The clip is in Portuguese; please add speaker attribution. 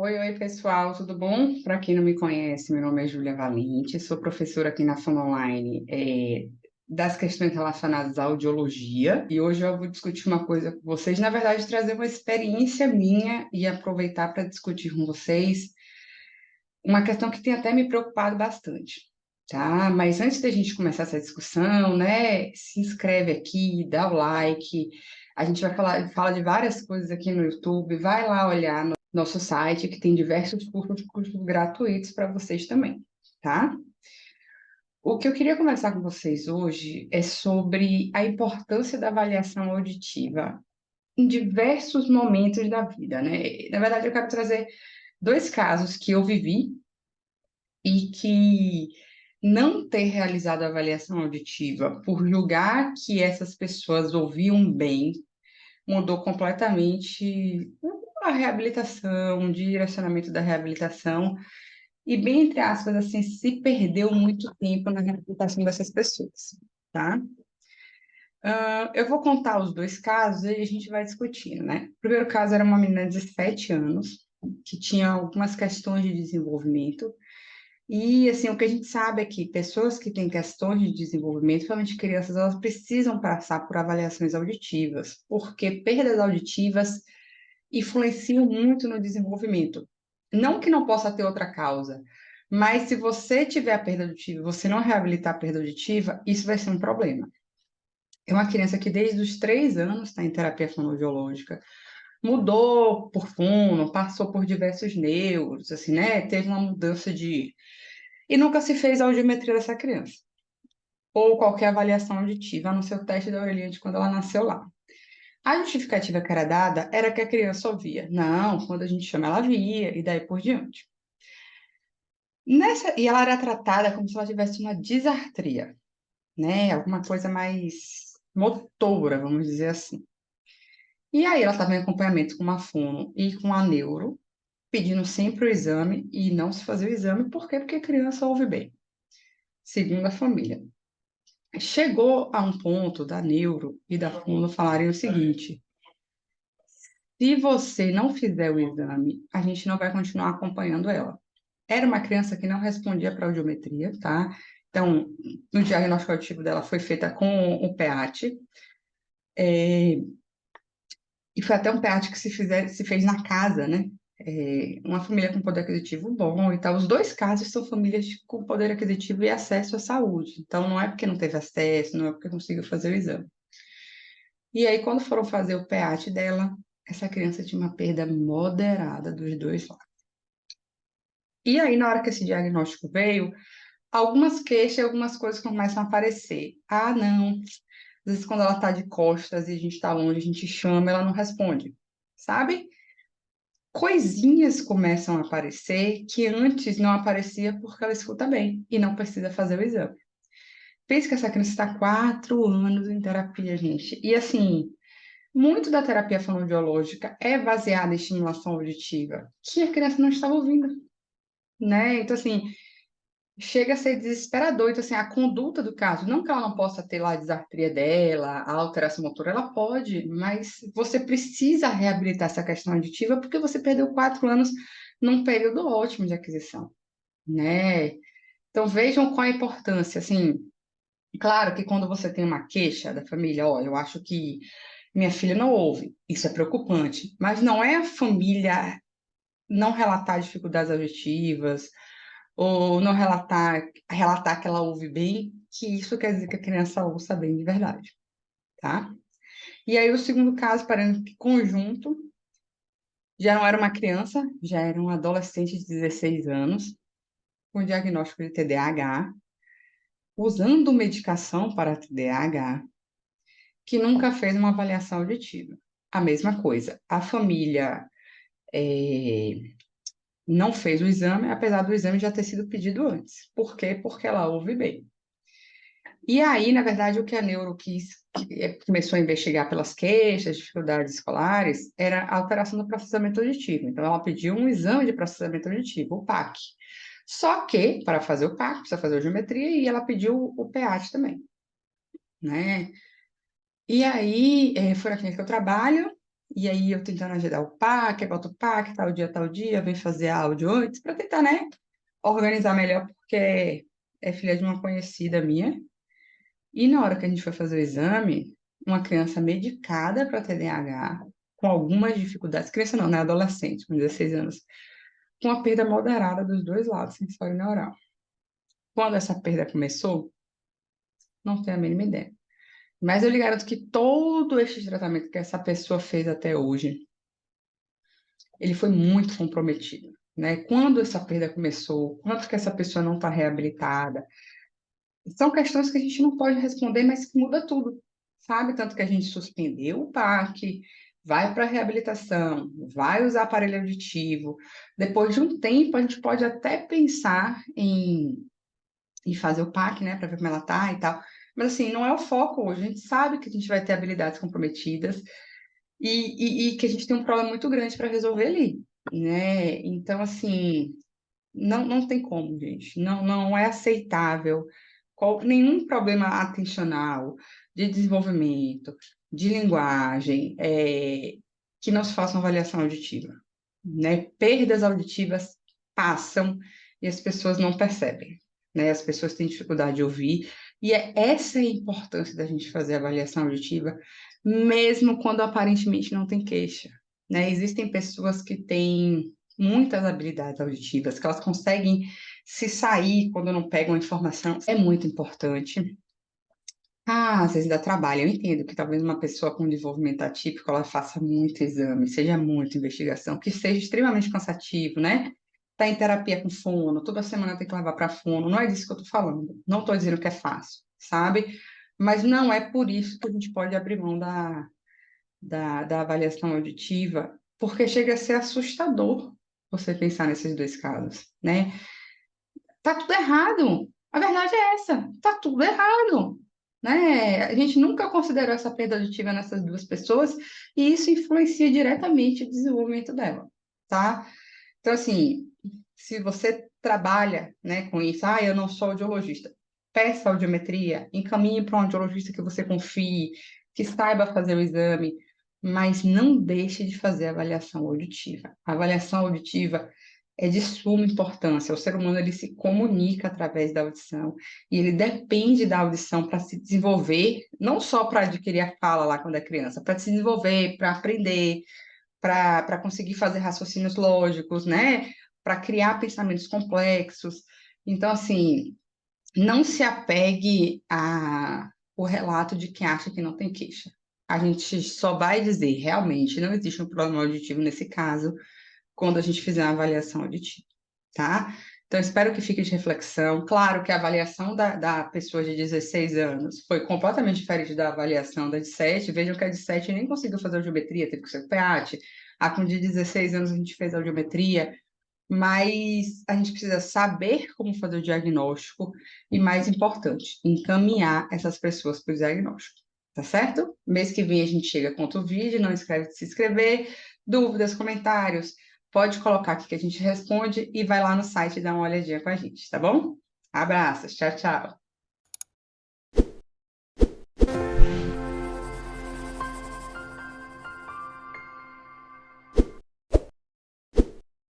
Speaker 1: Oi, pessoal, tudo bom? Para quem não me conhece, meu nome é Júlia Valente, sou professora aqui na Fono Online, das questões relacionadas à audiologia, e hoje eu vou discutir uma coisa com vocês, na verdade, trazer uma experiência minha e aproveitar para discutir com vocês uma questão que tem até me preocupado bastante, tá? Mas antes da gente começar essa discussão, né, se inscreve aqui, dá o like, a gente vai fala de várias coisas aqui no YouTube, vai lá olhar no nosso site, que tem diversos cursos gratuitos para vocês também, tá? O que eu queria conversar com vocês hoje é sobre a importância da avaliação auditiva em diversos momentos da vida, né? Na verdade, eu quero trazer dois casos que eu vivi e que não ter realizado a avaliação auditiva por julgar que essas pessoas ouviam bem mudou completamente a reabilitação, o direcionamento da reabilitação e, bem entre aspas, assim, se perdeu muito tempo na reabilitação dessas pessoas, tá? Eu vou contar os dois casos e a gente vai discutindo, né? O primeiro caso era uma menina de 17 anos que tinha algumas questões de desenvolvimento. E, assim, o que a gente sabe é que pessoas que têm questões de desenvolvimento, principalmente crianças, elas precisam passar por avaliações auditivas, porque perdas auditivas influenciam muito no desenvolvimento. Não que não possa ter outra causa, mas se você tiver a perda auditiva e você não reabilitar a perda auditiva, isso vai ser um problema. É uma criança que desde os 3 anos está em terapia fonoaudiológica, mudou por fono, passou por diversos neuros, assim, né? Teve uma mudança de e nunca se fez a audiometria dessa criança, ou qualquer avaliação auditiva, a não ser o teste da orelhinha de quando ela nasceu lá. A justificativa que era dada era que a criança ouvia. Não, quando a gente chama, ela via, e daí por diante. E ela era tratada como se ela tivesse uma disartria, né? Alguma coisa mais motora, vamos dizer assim. E aí ela estava em acompanhamento com uma fono e com a neuro, pedindo sempre o exame e não se fazer o exame, por quê? Porque a criança ouve bem, segundo a família. Chegou a um ponto da neuro e da fono falarem o seguinte: se você não fizer o exame, a gente não vai continuar acompanhando ela. Era uma criança que não respondia para audiometria, tá? Então, o diagnóstico auditivo dela foi feita com o PEAT, e foi até um PEAT que se fez na casa, né? Uma família com poder aquisitivo bom e tal. Os dois casos são famílias com poder aquisitivo e acesso à saúde. Então, não é porque não teve acesso, não é porque conseguiu fazer o exame. E aí, quando foram fazer o PEAT dela, essa criança tinha uma perda moderada dos dois lados. E aí, na hora que esse diagnóstico veio, algumas queixas e algumas coisas começam a aparecer. Ah, não. Às vezes, quando ela está de costas e a gente está longe, a gente chama, ela não responde. Sabe? Coisinhas começam a aparecer que antes não aparecia porque ela escuta bem e não precisa fazer o exame. Pensa que essa criança está 4 anos em terapia, gente. E assim, muito da terapia fonoaudiológica é baseada em estimulação auditiva, que a criança não estava ouvindo, né? Então, assim, chega a ser desesperador. Então, assim, a conduta do caso, não que ela não possa ter lá a disartria dela, a alteração motora, ela pode, mas você precisa reabilitar essa questão auditiva porque você perdeu 4 anos num período ótimo de aquisição, né? Então, vejam qual a importância, assim, claro que quando você tem uma queixa da família, ó, eu acho que minha filha não ouve, isso é preocupante, mas não é a família não relatar dificuldades auditivas ou não relatar que ela ouve bem, que isso quer dizer que a criança ouça bem de verdade, tá? E aí o segundo caso, parando que conjunto, já não era uma criança, já era um adolescente de 16 anos, com diagnóstico de TDAH, usando medicação para TDAH, que nunca fez uma avaliação auditiva. A mesma coisa, a família não fez o exame, apesar do exame já ter sido pedido antes. Por quê? Porque ela ouve bem. E aí, na verdade, o que a neuro começou a investigar pelas queixas, dificuldades escolares, era a alteração do processamento auditivo. Então, ela pediu um exame de processamento auditivo, o PAC. Só que, para fazer o PAC, precisa fazer a geometria, e ela pediu o PEAT também, né? E aí, foi na clínica que eu trabalho, E aí eu tentando agendar o PAC, bota o PAC, tal dia, vem fazer áudio antes, para tentar, né, organizar melhor, porque é filha de uma conhecida minha. E na hora que a gente foi fazer o exame, uma criança medicada para TDAH, com algumas dificuldades, criança não, né, adolescente, com 16 anos, com uma perda moderada dos dois lados, sensório e neural. Quando essa perda começou, não tenho a mínima ideia. Mas eu lhe garanto que todo este tratamento que essa pessoa fez até hoje, ele foi muito comprometido, né? Quando essa perda começou, quanto que essa pessoa não está reabilitada, são questões que a gente não pode responder, mas que muda tudo, sabe? Tanto que a gente suspendeu o PAC, vai para a reabilitação, vai usar aparelho auditivo. Depois de um tempo, a gente pode até pensar em fazer o PAC, né, para ver como ela tá e tal. Mas assim, não é o foco hoje. A gente sabe que a gente vai ter habilidades comprometidas e que a gente tem um problema muito grande para resolver ali, né? Então, assim, não tem como, gente. Não é aceitável nenhum problema atencional, de desenvolvimento, de linguagem, que não se faça uma avaliação auditiva, né? Perdas auditivas passam e as pessoas não percebem, né? As pessoas têm dificuldade de ouvir, e é essa a importância da gente fazer a avaliação auditiva, mesmo quando aparentemente não tem queixa, né? Existem pessoas que têm muitas habilidades auditivas, que elas conseguem se sair quando não pegam informação, é muito importante. Ah, às vezes dá trabalho. Eu entendo que talvez uma pessoa com desenvolvimento atípico ela faça muito exame, seja muita investigação, que seja extremamente cansativo, né? Tá em terapia com fono, toda semana tem que levar para fono. Não é disso que eu tô falando. Não estou dizendo que é fácil, sabe? Mas não é por isso que a gente pode abrir mão da avaliação auditiva, porque chega a ser assustador você pensar nesses dois casos, né? Tá tudo errado. A verdade é essa. Tá tudo errado. Né? A gente nunca considerou essa perda auditiva nessas duas pessoas e isso influencia diretamente o desenvolvimento dela, tá? Então, assim, se você trabalha, né, com isso, eu não sou audiologista, peça audiometria, encaminhe para um audiologista que você confie, que saiba fazer o exame, mas não deixe de fazer a avaliação auditiva. A avaliação auditiva é de suma importância. O ser humano ele se comunica através da audição e ele depende da audição para se desenvolver, não só para adquirir a fala lá quando é criança, para se desenvolver, para aprender, para conseguir fazer raciocínios lógicos, né? Para criar pensamentos complexos. Então, assim, não se apegue o relato de quem acha que não tem queixa. A gente só vai dizer, realmente, não existe um problema auditivo nesse caso, quando a gente fizer uma avaliação auditiva, tá? Então, espero que fique de reflexão. Claro que a avaliação da pessoa de 16 anos foi completamente diferente da avaliação da de 7. Vejam que a de 7 nem conseguiu fazer audiometria, teve que ser o PEAT. A com de 16 anos a gente fez audiometria, mas a gente precisa saber como fazer o diagnóstico e, mais importante, encaminhar essas pessoas para o diagnóstico, tá certo? Mês que vem a gente chega com outro vídeo, não esquece de se inscrever, dúvidas, comentários, pode colocar aqui que a gente responde e vai lá no site dar uma olhadinha com a gente, tá bom? Abraços, tchau, tchau.